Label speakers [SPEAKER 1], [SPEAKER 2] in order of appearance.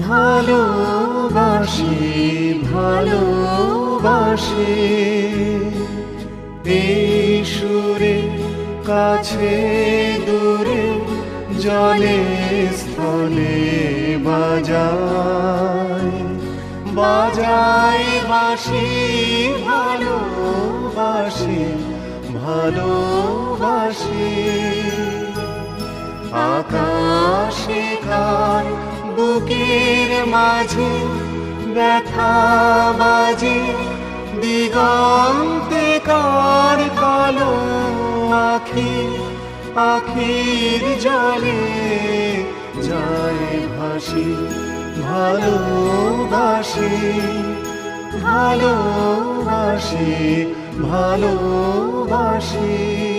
[SPEAKER 1] ভালোবাসি ভালোবাসি এই সুরে কাছে দূরে জলে স্থলে বাজায় বাজায় বাঁশি ভালোবাসি ভালোবাসি আকাশে কার বুকের মাঝে ব্যথা বাজে দিগন্তে কার কালো আখি আখির জলে যায় ভাসি ভালোবাসি ভালোবাসি ভালোবাসি